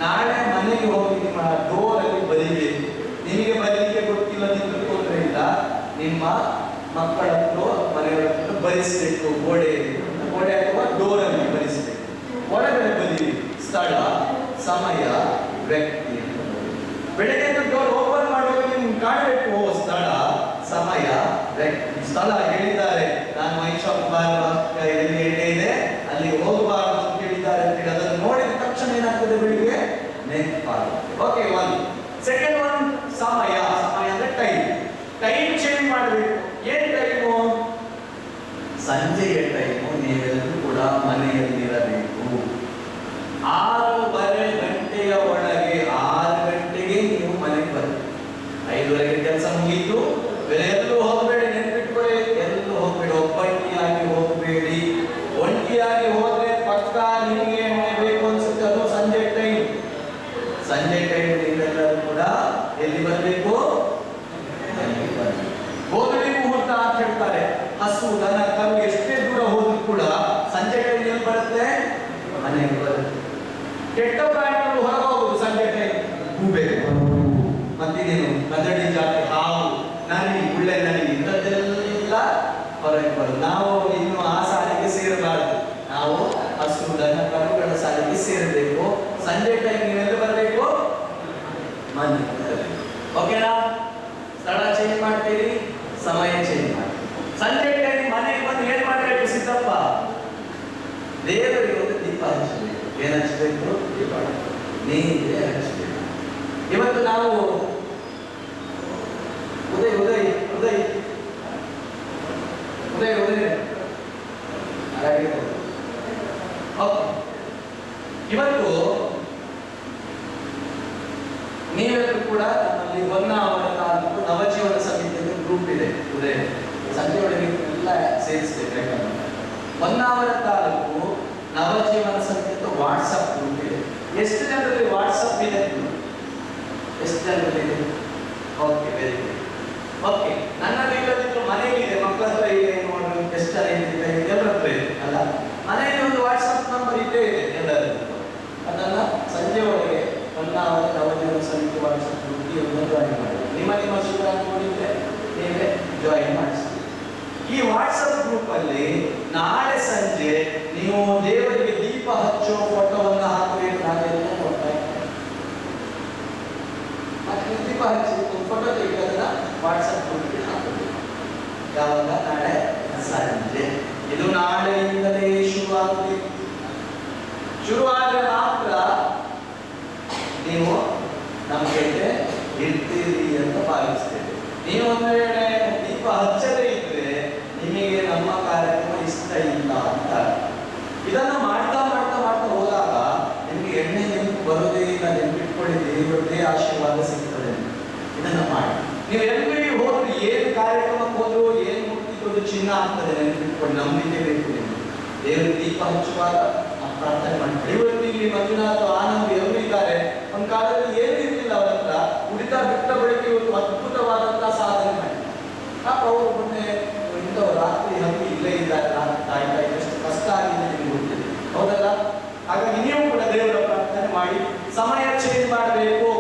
ನಾಳೆ ಮನೆಗೆ ಹೋಗಿ ನಿಮ್ಮ ಡೋರಲ್ಲಿ ಬರೀಬೇಕು. ನಿಮಗೆ ಬರೀಲಿಕ್ಕೆ ಗೊತ್ತಿಲ್ಲದಿದ್ದು ತೊಂದರೆ ಇಲ್ಲ, ನಿಮ್ಮ ಮಕ್ಕಳನ್ನು ಮನೆಯವರನ್ನು ಬರೆಸಬೇಕು. ಗೋಡೆ ಅಥವಾ ಡೋರಲ್ಲಿ ಬರೆಸಬೇಕು. ಒಳಗಡೆ ಬರೀರಿ ಸ್ಥಳ, ಸಮಯ, ವ್ಯಕ್ತಿ. ಬೆಳಗ್ಗೆ ಡೋರ್ ಓಪನ್ ಮಾಡುವಾಗ ನಿಮ್ಗೆ ಕಾಣಬೇಕು ಸ್ಥಳ, ಸಮಯ, ವ್ಯಕ್ತಿ. ಸ್ಥಳ ಹೇಳಿದ್ದಾರೆ, ನಾನು ಮೈಶಾಪ್ ಎಲ್ಲಿ ಎಣ್ಣೆ ಇದೆ ಅಲ್ಲಿ ಹೋಗಬಾರದು ಅಂತ ಹೇಳಿದ್ದಾರೆ ಅಂತ ಹೇಳಿ ಅದನ್ನು ನೋಡಿದ ತಕ್ಷಣ ಏನಾಗ್ತದೆ ಬೆಳಿಗ್ಗೆ ನೆನಪಾಗುತ್ತೆ. Okay, one. ಸೆಕೆಂಡ್ ಒನ್ ಸಮಯ. ಸಮಯ ಅಂದ್ರೆ ಟೈಮ್ ಚೇಂಜ್ ಮಾಡಬೇಕು. ಏನ್ ಟೈಮು? ಸಂಜೆಯ ಟೈಮು. ನೀವೆಲ್ಲರೂ ಕೂಡ ಮನೆಯಲ್ಲಿರಬೇಕು. 6:30 ಗಂಟೆಯ ಒಳಗೆ, 6 ಗಂಟೆಗೆ ನೀವು ಮನೆಗೆ ಬರಬೇಕು. 5:30ಗೆ ಕೆಲಸ ಮುಗಿಯಿತು. ಎಲ್ಲೂ ಹೋಗಬೇಡಿ, ನೆನಪಿಟ್ಕೊಳ್ಳಿ, ಎಲ್ಲೂ ಹೋಗಬೇಡಿ. ಒಬ್ಬಂಟಿಯಾಗಿ ಹೋಗಬೇಡಿ. ಒಂಟಿಯಾಗಿ ಹೋದ್ರೆ ಪಕ್ಕ ನಿಮಗೆ ಬೇಕು ಅನ್ಸುತ್ತೆ, ಅದು ಸಂಜೆ ಟೈಮ್. ಸಂಜೆ ಟೈಮ್ ನೀವೆಲ್ಲರೂ ಕೂಡ ಎಲ್ಲಿ ಬರಬೇಕು? ಗೋಧುಳಿ ಮುಹೂರ್ತ ಅಂತ ಹೇಳ್ತಾರೆ. ಹಸು, ದನ, ಕರು ಎಷ್ಟೇ ದೂರ ಹೋದ್ರು ಕೂಡ ಸಂಜೆ ಟೈಮ್ ಎಲ್ಲಿ ಬರುತ್ತೆ? ಮನೆಗೆ ಬರುತ್ತೆ. ಕೆಟ್ಟ ಪ್ರಾಣಿಗಳು ಹೊರಗೆ ಹೋಗುದು ಸಂಜೆ ಟೈಮ್. ಗೂಬೆ, ಮತ್ತಿದೇನು, ಕದಡಿ ಜಾತಿ, ಹಾವು, ನರಿ, ಗುಳ್ಳೆ ನರಿ, ಇಂಥದ್ದೆಲ್ಲ ಹೊರಗೆ ಬರುದು. ನಾವು ಇನ್ನು ಆ ಸಾಲಿಗೆ ಸೇರಬಾರದು. ನಾವು ಹಸು, ದನ, ಕರುಗಳ ಸಾಲಿಗೆ ಸೇರಬೇಕು. ಸಂಜೆ ಟೈಮ್ ನೀವೆಲ್ಲ ಬರಬೇಕು? ಮನೆ. ಓಕೆನಾ? ಸ್ಥಳ ಚೇಂಜ್ ಮಾಡ್ತೀರಿ, ಸಮಯ ಚೇಂಜ್ ಮಾಡಿ. ಸಂಜೆ ಟೈಮ್ ಮನೆಗೆ ಬಂದು ಏನ್ ಮಾಡಬೇಕು ಸಿದ್ದಪ್ಪ? ದೇವರಿಗೆ ಒಂದು ದೀಪ ಹಚ್ಚಬೇಕು. ಏನ್ ಹಚ್ಚಬೇಕು? ದೀಪ. ನೀರೇ ಹಚ್ಚಬೇಕು. ಇವತ್ತು ನಾವು ಉದಯ್ ಇವತ್ತು ನೀವೆಲ್ಲರೂ ಕೂಡ ನಮ್ಮಲ್ಲಿ ಹೊನ್ನಾವರ ತಾಲೂಕು ನವಜೀವನ ಸಮಿತಿ ಗ್ರೂಪ್ ಇದೆ. ಉದಯ ಸಂಜೆ ಒಳಗೆ ಎಲ್ಲ ಸೇರಿಸಬೇಕು. ಹೊನ್ನಾವರ ತಾಲೂಕು ನವಜೀವನ ಸಮಿತಿ ವಾಟ್ಸಪ್ ಗ್ರೂಪ್ ಇದೆ. ಎಷ್ಟು ಜನರಲ್ಲಿ ವಾಟ್ಸಪ್ ಇದೆ? ಎಷ್ಟು ಜನರಲ್ಲಿ? Okay, very good. ಓಕೆ, ನನ್ನಲ್ಲಿ ಇಲ್ಲದಿದ್ರು ಮನೆಯಲ್ಲಿದೆ, ಮಕ್ಕಳ ಹತ್ರ ಇದೆ. ನೋಡಿ ಎಷ್ಟು ಜನ ಇದೆ, ಎಲ್ಲರ ಹತ್ರ ಇದೆ ಅಲ್ಲ? ಮನೆಯಲ್ಲಿ ಒಂದು ವಾಟ್ಸಪ್ ನಂಬರ್ ಇದ್ದೇ ಇದೆ ಎಲ್ಲರಿಗೂ. ಅದನ್ನ ಸಂಜೆ ಒಳಗೆ ಹೊನ್ನಾವರ ನವಜೀವನ ಸಮಿತಿ ವಾಟ್ಸಪ್ ಗ್ರೂಪ್ಗೆ ಒಂದು ಜಾಯಿನ್ ಮಾಡಿ. ನಿಮ್ಮ ಶಿವರಾಜ್ ನೋಡಿದ್ರೆ ನೀವೇ ಜಾಯಿನ್ ಮಾಡಿಸಿ. ಈ ವಾಟ್ಸಪ್ ಗ್ರೂಪ್ ಅಲ್ಲಿ ನಾಳೆ ಸಂಜೆ ನೀವು ದೇವರಿಗೆ ದೀಪ ಹಚ್ಚೋ ಫೋಟೋವನ್ನು ಹಾಕಬೇಕು. ನಾನೆಲ್ಲ ನೋಡ್ತಾ ಇದ್ದೇನೆ. ದೀಪ ಹಚ್ಚಿ ಫೋಟೋ ತೆಗೆದನ್ನ ವಾಟ್ಸಪ್ ಗ್ರೂಪ್ಗೆ ಹಾಕಬೇಕು. ಯಾವಾಗ? ನಾಳೆ ಸಂಜೆ. ಇದು ನಾಳೆಯಿಂದಲೇ ಶುರುವಾಗಬೇಕು. ಶುರುವಾದರೆ ಮಾತ್ರ ನೀವು ನಮ್ಮ ಜೊತೆ ಇರ್ತೀರಿ ಅಂತ ಭಾವಿಸ್ತೇವೆ. ನೀವು ಒಂದು ವೇಳೆ ದೀಪ ಹಚ್ಚದೇ ಇದ್ರೆ ನಿಮಗೆ ನಮ್ಮ ಕಾರ್ಯಕ್ರಮ ಇಷ್ಟ ಇಲ್ಲ ಅಂತ. ಇದನ್ನ ಮಾಡ್ತಾ ಮಾಡ್ತಾ ಮಾಡ್ತಾ ಹೋದಾಗ ನಿಮಗೆ ಎಣ್ಣೆ ನೆನಪು ಬರೋದೇ ಇಲ್ಲ. ನೆನಪಿಟ್ಕೊಳ್ಳಿ, ದೇವರದೇ ಆಶೀರ್ವಾದ ಸಿಗ್ತದೆ. ಇದನ್ನ ಮಾಡಿ. ನೀವು ಎಲ್ಲಿ ಹೋದ್ರು, ಏನು ಕಾರ್ಯಕ್ರಮಕ್ಕೆ ಹೋದ್ರು, ಏನು ಮುಟ್ಟಿದ್ರು ಚಿನ್ನ ಆಗ್ತದೆ. ನೆನಪಿಟ್ಕೊಳ್ಳಿ, ನಂಬಿಕೆ ಬೇಕು ನಿಮಗೆ. ದೇವರ ದೀಪ ಹಚ್ಚುವಾಗ ಪ್ರಾರ್ಥನೆ ಮಾಡಿ. ಇವತ್ತು ಇಲ್ಲಿ ಮಂಜುನಾಥ, ಆನಂದ್ ಎಲ್ಲರೂ ಇದ್ದಾರೆ. ಒಂದು ಕಾಲದಲ್ಲಿ ಏನು ಇರಲಿಲ್ಲ ಅವರ ಹತ್ರ. ಉಳಿದ ಬಿಟ್ಟ ಬಳಿಕ ಇವತ್ತು ಅದ್ಭುತವಾದಂತಹ ಸಾಧನೆ ಮಾಡಿ. ಪಾಪ ಅವರು ಮೊನ್ನೆ ಇಂಥವ್ರು ರಾತ್ರಿ ಹಂಗೆ ಇಲ್ಲೇ ಇದ್ದಾರೆ. ರಾತ್ರಿ ಕಾಯ್ತಾ ಎಷ್ಟು ಕಷ್ಟ ಆಗಿದೆ ನಿಮ್ಗೆ ಗೊತ್ತಿದೆ, ಹೌದಲ್ಲ? ಹಾಗಾಗಿ ನೀವು ಕೂಡ ದೇವರ ಪ್ರಾರ್ಥನೆ ಮಾಡಿ. ಸಮಯ ಚೇಂಜ್ ಮಾಡಬೇಕು.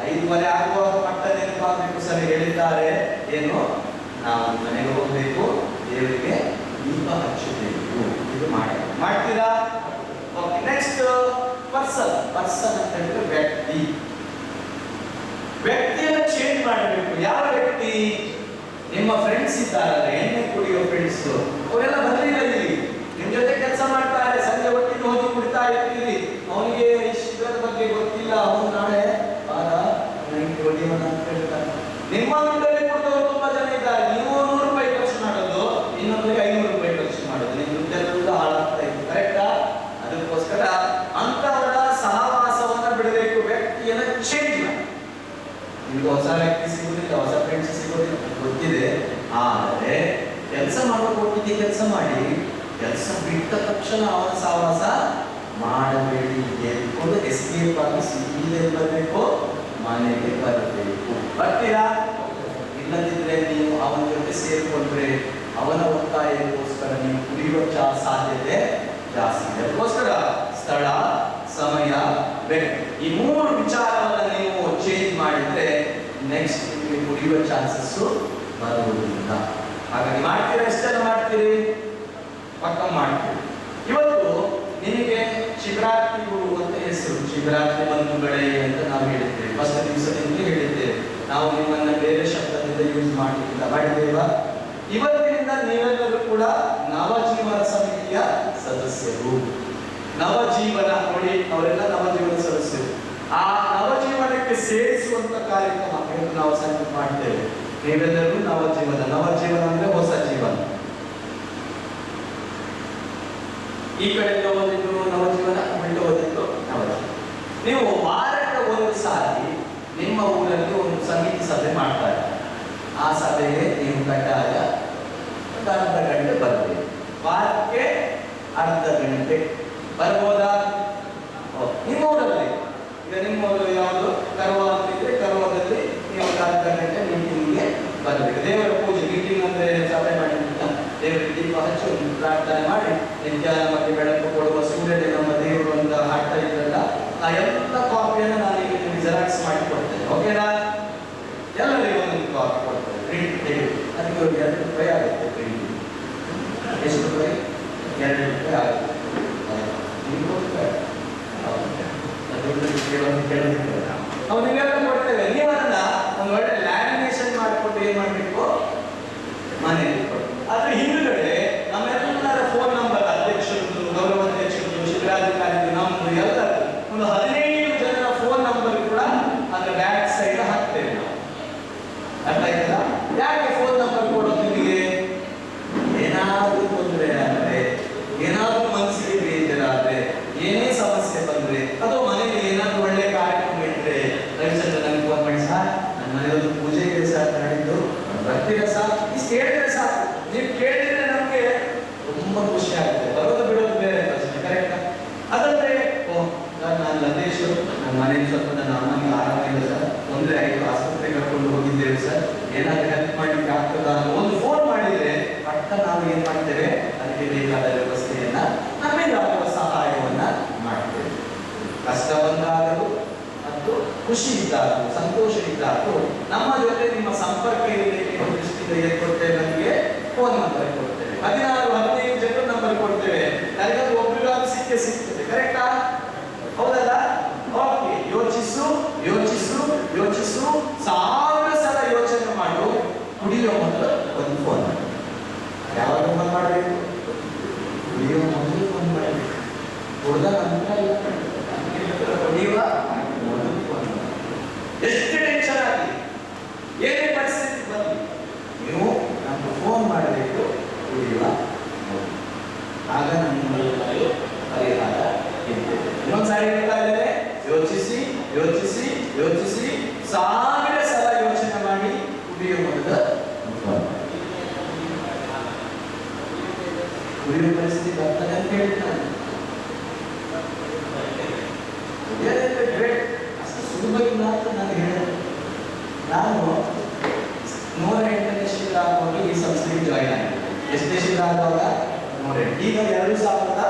5:30 ಆಗುವ ಮಟ್ಟ ನೆನಪಾಗಬೇಕು. ಸರಿ ಹೇಳಿದ್ದಾರೆ. ಏನು? ನಾವು ಮನೆಗೆ ಹೋಗ್ಬೇಕು, ದೇವರಿಗೆ ದೀಪ ಹಚ್ಚಬೇಕು. ಇದು ಮಾಡ್ತೀರಾ? ಓಕೆ, ನೆಕ್ಸ್ಟ್ ಪರ್ಸನ್ ಅಂತ ಹೇಳಿದ್ರೆ ವ್ಯಕ್ತಿ. ವ್ಯಕ್ತಿಯನ್ನು ಚೇಂಜ್ ಮಾಡಬೇಕು. ಯಾವ ವ್ಯಕ್ತಿ? ನಿಮ್ಮ ಫ್ರೆಂಡ್ಸ್ ಇದ್ದಾರಲ್ಲ, ಎಣ್ಣೆ ಕುಡಿಯೋ ಫ್ರೆಂಡ್ಸ್, ಅವರೆಲ್ಲ ಬರಲಿಲ್ಲ ಇಲ್ಲಿ. ನಿಮ್ ಜೊತೆ ಕೆಲಸ ಮಾಡ್ತಾರೆ, ಸಂಜೆ ಒಟ್ಟಿಗೆ ಹೋಗಿ ಕುಡಿತಾ ಇರ್ತೀರಿ. ಅವನಿಗೆ ಶಿಬಿರದ ಬಗ್ಗೆ ಗೊತ್ತಿಲ್ಲ. ಅವನು ನಾಳೆ ನಿಮ್ಮ ದುಡ್ಡಲ್ಲಿ ಕೊಡೋರು ತುಂಬಾ ಜನ ಇದ್ದಾರೆ. ನೀವು 100 ರೂಪಾಯಿ ಖರ್ಚು ಮಾಡೋದು, ಇನ್ನೊಂದರಿಗೆ 500 ರೂಪಾಯಿ ಖರ್ಚು ಮಾಡೋದು. ನಿಮ್ಮ ದುಡ್ಡೆಲ್ಲ ಹಾಳಾಗ್ತಾ ಇತ್ತು. ಕರೆಕ್ಟಾ? ಅದಕ್ಕೋಸ್ಕರ ಅಂತವರ ಸಹವಾಸವನ್ನ ಬಿಡಬೇಕು. ವ್ಯಕ್ತಿಯನ್ನ ಚೇಂಜ್ ಮಾಡಿ. ನಿಮ್ಗೆ ಹೊಸ ವ್ಯಕ್ತಿ ಸಿಗೋದಿಲ್ಲ, ಹೊಸ ಫ್ರೆಂಡ್ಸ್ ಸಿಗೋದಿಲ್ಲ, ಗೊತ್ತಿದೆ. ಆದರೆ ಕೆಲಸ ಮಾಡೋಕೆ ಒಟ್ಟಿಗೆ ಕೆಲಸ ಮಾಡಿ. ಕೆಲಸ ಬಿಟ್ಟ ತಕ್ಷಣ ಅವನ ಸಹವಾಸ ಮಾಡಬೇಡಿ. ಎದ್ಕೊಂಡು ಎಸ್ಕೇಪ್ ಆಗಿ ಸೀದಾ ಬರಬೇಕು, ಮನೆಗೆ ಬರಬೇಕು. ಬರ್ತೀರಾ? ಇಲ್ಲದಿದ್ರೆ ನೀವು ಅವನ ಜೊತೆ ಸೇರಿಕೊಂಡ್ರೆ ಅವನ ಒತ್ತಾಯಕ್ಕೋಸ್ಕರ ನೀವು ಕುಡಿಯುವ ಸಾಧ್ಯತೆ ಜಾಸ್ತಿ ಇದೆ. ಅದಕ್ಕೋಸ್ಕರ ಸ್ಥಳ, ಸಮಯ ಬೇಕು. ಈ 3 ವಿಚಾರವನ್ನ ನೀವು ಚೇಂಜ್ ಮಾಡಿದ್ರೆ ನೆಕ್ಸ್ಟ್ ನಿಮಗೆ ಕುಡಿಯುವ ಚಾನ್ಸಸ್ ಬರುವುದಿಲ್ಲ. ಹಾಗಾಗಿ ಮಾಡ್ತೀರಾ? ಎಷ್ಟೆಲ್ಲ ಮಾಡ್ತೀರಿ? ಪಕ್ಕ ಮಾಡ್ತೀರಿ. ಇವತ್ತು ನಿಮಗೆ ಶಿವರಾತ್ರಿ ಗುರು ಅಂತ ಹೆಸರು, ಶಿವರಾತ್ರಿ ಬಂಧುಗಳೇ ಅಂತ ನಾವು ಹೇಳಿದ್ದೇವೆ. ಫಸ್ಟ್ ದಿವಸದಿಂದ ಹೇಳಿದ್ದೇವೆ. ನಾವು ನಿಮ್ಮನ್ನ ಬೇರೆ ಶಬ್ದದಿಂದ ಯೂಸ್ ಮಾಡಿದ್ದೇವಾ? ಇವತ್ತಿನಿಂದ ನೀವೆಲ್ಲರೂ ಕೂಡ ನವಜೀವನ ಸಮಿತಿಯ ಸದಸ್ಯರು. ನವಜೀವನ ನೋಡಿ, ಅವರೆಲ್ಲ ನವಜೀವನ ಸದಸ್ಯರು. ಆ ನವಜೀವನಕ್ಕೆ ಸೇರಿಸುವಂತ ಕಾರ್ಯಕ್ರಮ ನಾವು ಸಂಕಲ್ಪ ಮಾಡ್ತೇವೆ. ನೀವೆಲ್ಲರೂ ನವಜೀವನ. ನವಜೀವನ ಅಂದ್ರೆ ಹೊಸ ಜೀವನ. ಈ ಕಡೆ ಓದಿದ್ದು ನವಜೀವನ, ಬಿಟ್ಟು ಓದಿದ್ದು ನವಜೀವನ. ನೀವು ವಾರಕ್ಕೆ ಒಂದು ಸಾರಿ ನಿಮ್ಮ ಊರಲ್ಲಿ ಒಂದು ಸಮಿತಿ ಸಭೆ ಮಾಡ್ತಾರೆ. ಆ ಸಭೆಗೆ ನೀವು ಕಡ್ಡಾಯ ಅರ್ಧ ಗಂಟೆ ಬರಬೇಕು. ವಾರಕ್ಕೆ ಅರ್ಧ ಗಂಟೆ ಬರ್ಬೋದಾ? ನಿಮ್ಮ ಊರಲ್ಲಿ ಈಗ ನಿಮ್ಮ ಊರಲ್ಲಿ ಯಾವುದು ಕರ್ವ ಅಂತಿದ್ರೆ ಕರ್ವದಲ್ಲಿ ನೀವು ಅರ್ಧ ಗಂಟೆ ಮೀಟಿಂಗ್ಗೆ ಬರಬೇಕು. ದೇವರ ಪೂಜೆ ಮೀಟಿಂಗ್ ಅಂದ್ರೆ ಸಭೆ ಮಾಡಿದ್ದ ದೇವರಿಗೆ ದೀಪ ಹಚ್ಚಿ ಪ್ರಾರ್ಥನೆ ಮಾಡಿ ನಿತ್ಯ ನಮಗೆ ಬೆಳಕು ಕೊಡುವ ಸೂರ್ಯನೇ ನಮ್ಮ ದೇವರು ಅಂತ ಹಾಡ್ತಾ ಇದ್ರಲ್ಲ, ಆ ಎಲ್ಲ ಕಾಪಿಯನ್ನು ನಾನು ಈಗ ನಿಮಗೆ ಜೆರಾಕ್ಸ್ ಮಾಡಿ ಕೊಡ್ತೇನೆ. ಓಕೆನಾ? ಎಲ್ಲರಿಗೂ ಒಂದೊಂದು ಕಾಪಿ ಕೊಡ್ತೇನೆ. ಪ್ರಿಂಟ್ ತೆಗೆದು ಅದಕ್ಕೆ ಒಂದು 2 ರೂಪಾಯಿ ಆಗುತ್ತೆ. ಪ್ರಿಂಟ್ ಎಷ್ಟು ರೂಪಾಯಿ? 2 ರೂಪಾಯಿ ಆಗುತ್ತೆ. ನಾವು ನೀವೆಲ್ಲ ಕೊಡ್ತೇವೆ. ನೀವು ಅದನ್ನ ಒಂದು ಒಳ್ಳೆ ಲ್ಯಾಮಿನೇಷನ್ ಮಾಡಿಕೊಂಡು ಏನ್ ಮಾಡ್ಬೇಕು? ಮನೆಯಲ್ಲಿ ಕೊಟ್ಟು ಅದ್ರ ಹಿಂದುಗಡೆ ನಮ್ಮೆಲ್ಲರ ಫೋನ್ ನಂಬರ್, ಅಧ್ಯಕ್ಷರದ್ದು, ಗೌರವಾಧ್ಯಕ್ಷರದ್ದು, ಶಿಬಿರಾಧಿಕಾರಿದ್ದು, ನಮ್ದು ಎಲ್ಲರೂ ಒಂದು 15 ಜನರ ಫೋನ್ ನಂಬರ್ ಕೂಡ ಅದರ ಬ್ಯಾಕ್ ಸೈಡ್ ಹಾಕ್ತೇವೆ ನಾವು. ಅರ್ಥ ಆಯ್ತಲ್ಲ? ಯಾಕೆ ಫೋನ್ ನಂಬರ್ ಕೊಡೋದು ನಿಮಗೆ? ಏನಾದ್ರೂ ತೊಂದರೆ ಆದ್ರೆ, ಏನಾದ್ರೂ ಮನಸ್ಸಿಗೆ ಬೇಜಾರಾದ್ರೆ, ಏನೇ ಸಮಸ್ಯೆ ಬಂದ್ರೆ, ಅಥವಾ ಮನೆಯಲ್ಲಿ ಏನಾದ್ರೂ ಒಳ್ಳೆ ಕಾರ್ಯಕ್ರಮ ಇದ್ರೆ ರವಿಚಂದ್ರ ನನಗೆ ಫೋನ್ ಮಾಡಿ, ಸರ್ ನನ್ನ ಮನೆಯೊಂದು ಪೂಜೆ ಇದೆ ಸರ್ ನಾಡಿದ್ದು, ಬರ್ತೀರಾ ಸರ್? ಇಷ್ಟು ಹೇಳಿದ್ರೆ ಸಾಕು. ನೀವು ಕೇಳಿದ್ರೆ ನಮ್ಗೆ ತುಂಬಾ ಖುಷಿ ಆಗುತ್ತೆ. ಬರೋದು ಬಿಡೋದು ಬೇರೆ ಪ್ರಶ್ನೆ. ಕರೆಕ್ಟಾ? ಅದಂದ್ರೆ ನಾನು ಲತೇಶ್, ನನ್ನ ಮನೆಯಲ್ಲಿ ಸ್ವಲ್ಪ ನನ್ನ ಅಮ್ಮನಿಗೆ ಆರಾಮಿಲ್ಲ ಸರ್, ತೊಂದರೆ ಆಯಿತು, ಆಸ್ಪತ್ರೆಗೆ ಕರ್ಕೊಂಡು ಹೋಗಿದ್ದೇವೆ ಸರ್, ಏನಾದ್ರೂ ಹೆಲ್ಪ್ ಮಾಡ್ಲಿಕ್ಕೆ ಆಗ್ತದ ಅಂತ ಒಂದು ಫೋನ್ ಮಾಡಿದ್ರೆ ಪಟ್ಟ ನಾವು ಏನ್ ಮಾಡ್ತೇವೆ? ಅದಕ್ಕೆ ಬೇಕಾದ ವ್ಯವಸ್ಥೆಯನ್ನ ನಮ್ಮಿಂದಾಗುವ ಸಹಾಯವನ್ನ ಮಾಡ್ತೇವೆ. ಕಷ್ಟ ಬಂದಾಗಲೂ ಮತ್ತು ಖುಷಿ ಇದ್ದಾಗೂ, ಸಂತೋಷ ಇದ್ದಾಗೂ ನಮ್ಮ ಜೊತೆ ನಿಮ್ಮ ಸಂಪರ್ಕ ಇರಲಿಕ್ಕೆ ದೃಷ್ಟಿಯಿಂದ ಏನ್ ಕೊಡ್ತೇವೆ? ನಮಗೆ ಫೋನ್ ನಂಬರ್ ಕೊಡ್ತೇವೆ. 16-15 ಜನರು ನಂಬರ್ ಕೊಡ್ತೇವೆ. ನನಗೆ ಒಬ್ಬರಿಗಾದ್ರೂ ಸಿಗ್ತದೆ. ಕರೆಕ್ಟಾ? ಹೌದಲ್ಲ? ಓಕೆ. ಯೋಚಿಸು ಯೋಚಿಸು ಯೋಚಿಸು, 1000 ಸಲ ಯೋಚನೆ ಮಾಡು. ಕುಡಿಯೋ ಮೊದಲು ಒಂದು ಫೋನ್ ಮಾಡಿ. ಯಾವಾಗ ಫೋನ್ ಮಾಡಬೇಕು? ಕುಡಿಯೋ ಮೊದಲು ಫೋನ್ ಮಾಡಬೇಕು. ಕುಡ್ದ ನಂತರ ಕುಡಿಯುವ ಮೊದಲು ಫೋನ್ ಮಾಡಿ. ಎಷ್ಟು ಟೆನ್ಷನ್ ಆಗಲಿ, ಏನೇ ಪರಿಸ್ಥಿತಿ ಬರಲಿ, ನೀವು ನಮ್ಗೆ ಫೋನ್ ಮಾಡಬೇಕು. ಕುಡಿಯುವ ಮೊದಲು. ಆಗ ನಮ್ಮ ಪರಿಹಾರ ಇರ್ತದೆ. ಇನ್ನೊಂದ್ಸಾರಿ ಹೇಳ್ತಾ ಇದ್ದೇನೆ, ಯೋಚಿಸಿ ಯೋಚಿಸಿ ಯೋಚಿಸಿ, 1000 ಸಲ ಯೋಚನೆ ಮಾಡಿ ಕುಡಿಯುವ ಮೊದಲು ಫೋನ್ ಮಾಡಿ. ಕುಡಿಯುವ ಪರಿಸ್ಥಿತಿ ಬರ್ತದೆ ಅಂತ ಹೇಳ್ತಾನೆ. ಅಷ್ಟು ಸುಲಭ ಇಲ್ಲ ಅಂತ ನಾನು ಹೇಳೋದು. ನಾನು 108ನೇ ಶಿಬಿರ ಆಗುವಾಗ ಈ ಸಂಸ್ಥೆಗೆ ಜಾಯಿನ್ ಆಗಿದ್ದೆ. ಎಷ್ಟನೇ ಶಿಬಿರ ಆಗುವಾಗ? 108. ಈಗ 2052.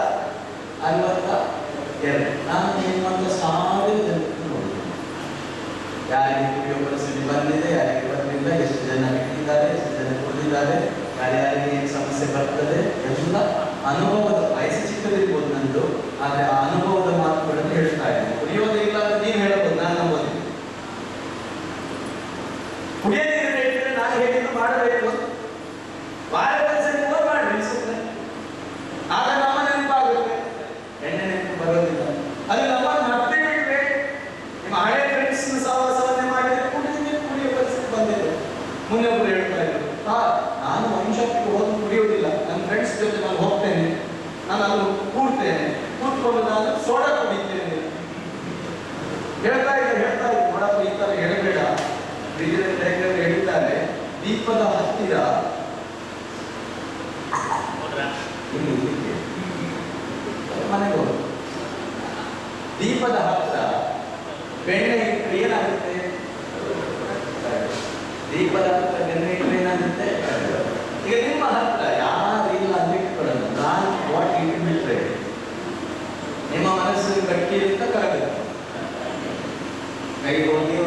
ನಾನು ನಿಮ್ಮಂತ 1000 ಜನಕ್ಕೆ ನೋಡಿದೆ. ಯಾರಿಗೆ ಕುಡಿಯುವ ಪರಿಸ್ಥಿತಿ ಬಂದಿದೆ, ಯಾರಿಗೆ ಬರಲಿಲ್ಲ, ಎಷ್ಟು ಜನ ಬಿಟ್ಟಿದ್ದಾರೆ, ಎಷ್ಟು ಜನ ಕುಡಿದಿದ್ದಾರೆ, ಯಾರ್ಯಾರಿಗೆ ಏನು ಸಮಸ್ಯೆ ಬರ್ತದೆ ಎಲ್ಲ ಅನುಭವದ. ವಯಸ್ಸು ಚಿಕ್ಕದಿರ್ಬೋದು ನಂದು, ಆದ್ರೆ ಆ ಅನುಭವದ ಮಾತುಗಳನ್ನು ಹೇಳ್ತಾ ಇದ್ದೀನಿ. ಕುಡಿಯೋದೇ ಇಲ್ಲ ಅಂತ ನೀವು ಹೇಳ್ಬೋದು, ನಾನು ನಂಬೋದು. ಕುಡಿಯೋದೇ ಹೇಳಿದ್ರೆ ನಾನು ಹೇಳಿದ್ದು ಮಾಡಬೇಕು. ವಾರಕ್ಕೊಂದ್ಸರಿ ಫೋನ್ ಮಾಡಿ ಸುಮ್ಮನೆ, ಆಗ ನಮ್ಮ ನೆನಪಾಗುತ್ತೆ. ಎಣ್ಣೆ ನೆನಪು ಬರೋದಿಲ್ಲ. ಅದು ನಮ್ಮನ್ನು ಮತ್ತೆ ಬಿಟ್ರೆ ನಿಮ್ಮ ಹಳೆ ಫ್ರೆಂಡ್ಸ್ ಸಹವಾಸವನ್ನೇ ಮಾಡಿದ್ರೆ ಕುಡಿಯೋ ಪರಿಸ್ಥಿತಿ ಬಂದಿದೆ. ಮೊನ್ನೆ ಒಬ್ರು ಹೇಳ್ತಾ ಇದ್ರು, ನಾನು ವಂಶಕ್ಕೆ ಹೋಗಿ ಕುಡಿಯೋದಿಲ್ಲ, ನನ್ನ ಫ್ರೆಂಡ್ಸ್ ಜೊತೆ ನಾನು ಹೋಗ್ತೇನೆ, ನಾನು ಅಲ್ಲಿ ಕೂಡ್ತೇನೆ, ಕೂತ್ಕೊಂಡು ನಾನು ಸೋಡಾ ಕುಡಿತೇನೆ. ಹೇಳ್ತಾ ಇದ್ರು ನೋಡಪ್ಪ, ಈ ತರ ಹೇಳಬೇಡ. ಹೇಳಿದ್ದಾರೆ, ದೀಪದ ಹತ್ತಿರ ಮನೆಗೆ ಹೋಗಿ ದೀಪದ ಹತ್ತಿರ ಬೆಣ್ಣೆ ಇಟ್ಟರೆ ಏನಾಗುತ್ತೆ? ದೀಪದ ಹತ್ತಿರ ಬೆಣ್ಣೆ ಇಟ್ಟರೆ ಏನಾಗುತ್ತೆ? ಈಗ ನಿಮ್ಮ ಹತ್ರ ಯಾರು ಇಲ್ಲ ಅಂತ ಇಟ್ಕೊಳ್ಳೋದು. ನಾನು ವಾಟ್ ಇಟ್ಬಿಟ್ರೆ ನಿಮ್ಮ ಮನಸ್ಸು ಗಟ್ಟಿ ಹೊಟ್ಟೆಯಿಂದ ಕರಗುತ್ತೆ. ಕೈ ಹೋಗಿ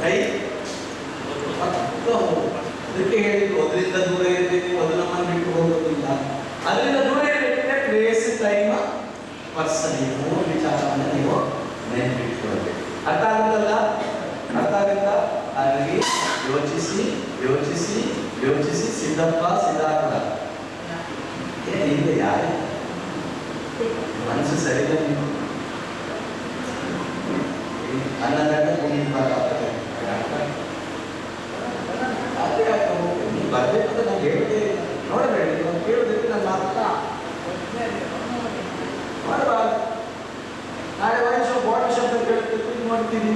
ಕೈ ಅದಕ್ಕೆ ಹೇಳಿದ್ರು ಅದರಿಂದ ದೂರ ಇರಬೇಕು, ಅದು ನಮ್ಮನ್ನು ಬಿಟ್ಟು ಹೋಗೋದಿಲ್ಲ. ಅದರಿಂದ ದೂರ ಇರಬೇಕಂದ್ರೆ ಪ್ಲೇಸ್ ಟೈಮ್ ಪರ್ಸನ್ ಈ ಮೂರು ವಿಚಾರವನ್ನು ನೀವು ನೆನಪಿಟ್ಕೊಳ್ಬೇಕು. ಅರ್ಥ ಆಗುತ್ತಲ್ಲ? ಅರ್ಥ ಆಗುತ್ತಾ? ಹಾಗಾಗಿ ಯೋಚಿಸಿ ಯೋಚಿಸಿ ಯೋಚಿಸಿ ಸಿದ್ದಪ್ಪ ಸಿದ್ಧಾರ್ಥ ಹಿಂದೆ ಯಾರು ಮನಸ್ಸು ಸರಿಯಿಲ್ಲ. ನೀವು ಅನ್ನದಂಡ ಬರ್ಬೇಕಾದ್ರೆ ನಾನು ಹೇಳಿದೆ ನೋಡಬೇಡಿ, ನೀವು ಕೇಳೋದಕ್ಕೆ ನನ್ನ ಮಾತ್ರ ಮಾಡಬಾರ್ದು. ನಾಳೆ ವಯಸ್ಸು ಬಾಡಿ ಶಬ್ದ ಕೇಳ್ತೀವಿ ನೋಡ್ತೀವಿ.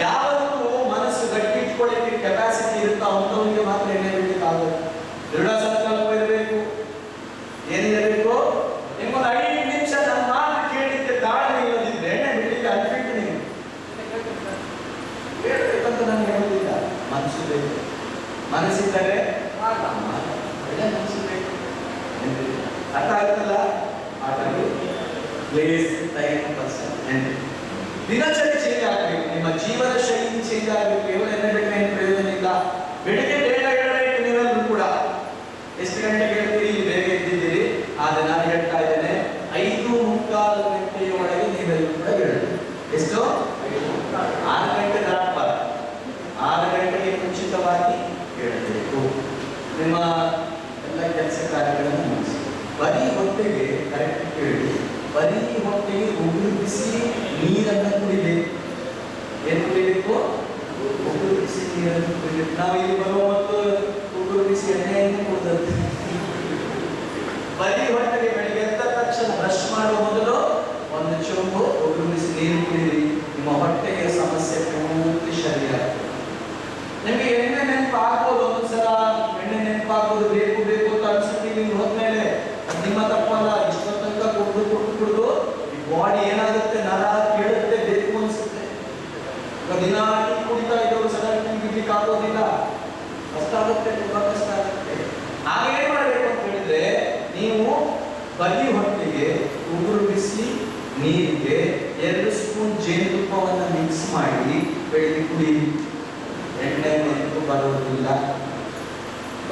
ಯಾವತ್ತೂ ಮನಸ್ಸು ಗಟ್ಟಿ ಇಟ್ಕೊಳ್ಳಿಕ್ಕೆ ಕೆಪಾಸಿಟಿ ಇರುತ್ತಾ ಅಂಥವನಿಗೆ ಮಾತ್ರ ಎಣ್ಣೆ ಬಿಡ್ಲಿಕ್ಕಾಗುತ್ತೆ. ದೃಢ ಸಂಕಲ್ಪ ಇರಬೇಕು. ಏನಿರಬೇಕು? ನಿಮ್ಮೊಂದು 5 ನಿಮಿಷ ನಮ್ಮ ಮಾತು ಕೇಳಲಿಕ್ಕೆ ತಾಳ್ಮೆ ಇಲ್ಲದಿದ್ರೆ ಎಣ್ಣೆ ಬಿಡ್ಲಿಕ್ಕೆ ಅನ್ಫಿಟ್ ನೀವು ಹೇಳ್ಬೇಕಂತ ನಾನು ಹೇಳೋದಿಲ್ಲ. ಮನಸ್ಸು ಬೇಕು. ಮನಸ್ಸಿದ್ದರೆ ಒಳ್ಳೆ ಮನಸ್ಸು ಬೇಕು. ಅರ್ಥ ಆಗುತ್ತಲ್ಲ? ಹಾಗಾಗಿ ಪ್ಲೇಸ್ ಟೈಮ್ ಪರ್ಸನ್ ದಿನಚರಿ ಚೇಂಜ್ ಆಗಬೇಕು. ನಿಮ್ಮ ಜೀವನ ಶೈಲಿ ಚೇಂಜ್ ಆಗಬೇಕು. ಕೇವಲ ಎಣ್ಣೆ ಬಿಟ್ಟರೆ ಏನು ಪ್ರಯೋಜನ ಇಲ್ಲ. ಬೆಳಿಗ್ಗೆ ಬೇಗ ಹೇಳಬೇಕು. ನೀವೆಲ್ಲರೂ ಕೂಡ ಎಷ್ಟು ಗಂಟೆಗೆ ಹೇಳ್ತೀರಿ? ಬೇಗ ಎದ್ದಿದ್ದೀರಿ. ಆದರೆ ನಾನು ಹೇಳ್ತಾ ಇದ್ದೇನೆ 5:45 ಗಂಟೆಯ ಒಳಗೆ ನೀವೆಲ್ಲರೂ ಕೂಡ ಹೇಳಬೇಕು. ಎಷ್ಟು? 6 ಗಂಟೆ ದಾಟಬಾರದು. 6 ಗಂಟೆಗೆ ಮುಂಚಿತವಾಗಿ ಹೇಳಬೇಕು. ನಿಮ್ಮ ಎಲ್ಲ ಕೆಲಸ ಕಾರ್ಯಗಳನ್ನು ಮುಗಿಸಿ ಬರೀ ಹೊಟ್ಟೆಗೆ ಕರೆಕ್ಟ್ ಕೇಳಿ. ಬರೀ ಹೊಟ್ಟೆಗೆ ಉಗುರು ಬಿಸಿ ನೀರನ್ನು ಕುಡಿಬೇಕು. ಏನು ಕುಡಿಬೇಕು? ಉಗುರು ಬಿಸಿ ನೀರನ್ನು ಕುಡಿಬೇಕು. ನಾವು ಇಲ್ಲಿ ಬರುವ ಮತ್ತು ಉಗುರು ಬಿಸಿ ಎಣ್ಣೆಯನ್ನು ಕುಡಿದದ್ದು. ಬರೀ ಹೊಟ್ಟೆಗೆ ಬೆಳಿಗ್ಗೆ ಎದ್ದ ತಕ್ಷಣ ಬ್ರಷ್ ಮಾಡುವ ಮೊದಲು 1 ಚೊಂಬು ಉಗುರು ಬಿಸಿ ನೀರು ಕುಡಿಯಿರಿ. ನಿಮ್ಮ ಹೊಟ್ಟೆಗೆ ಸಮಸ್ಯೆ ಪೂರ್ತಿ ಶರೀರ. ನಿಮಗೆ ಎಣ್ಣೆ ನೆನಪು ಆಗ್ಬೋದು, ಒಂದೊಂದ್ಸಲ ಎಣ್ಣೆ ನೆನಪು ಆಗ್ಬೋದು. ಬೇಕು ಬೇಕು ಅಂತ ಅನ್ಸುತ್ತೆ ನೀವು ಹೋದ್ಮೇಲೆ. ಅದು ನಿಮ್ಮ ತಪ್ಪಲ್ಲ. ಇಷ್ಟೋ ತನಕ ಕುಡಿದು ಈ ಬಾಡಿ ಏನಾಗುತ್ತೆ? ನರ ಕೇಳುತ್ತೆ, ಬೇಕು ಅನ್ಸುತ್ತೆ. ದಿನ ಟೀ ಕುಡಿತಾ ಇದ್ದವರು ಸಡನ್ ಟೀ ಬಿಡ್ಲಿಕ್ಕೆ ಆಗೋದಿಲ್ಲ. ಕಷ್ಟ ಆಗುತ್ತೆ, ತುಂಬಾ ಕಷ್ಟ ಆಗುತ್ತೆ. ಹಾಗೆ ಏನ್ ಮಾಡಬೇಕು ಅಂತ ಹೇಳಿದ್ರೆ, ನೀವು ಬರೀ ಹೊಟ್ಟೆಗೆ ಉಗುರು ಬಿಸಿ ನೀರಿಗೆ 2 ಸ್ಪೂನ್ ಜೇನುತುಪ್ಪವನ್ನು ಮಿಕ್ಸ್ ಮಾಡಿ ಬೆಳಿಗ್ಗೆ ಕುಡಿಯಿರಿ. ಎಣ್ಣೆ ನೆನಪು ಬರುವುದಿಲ್ಲ.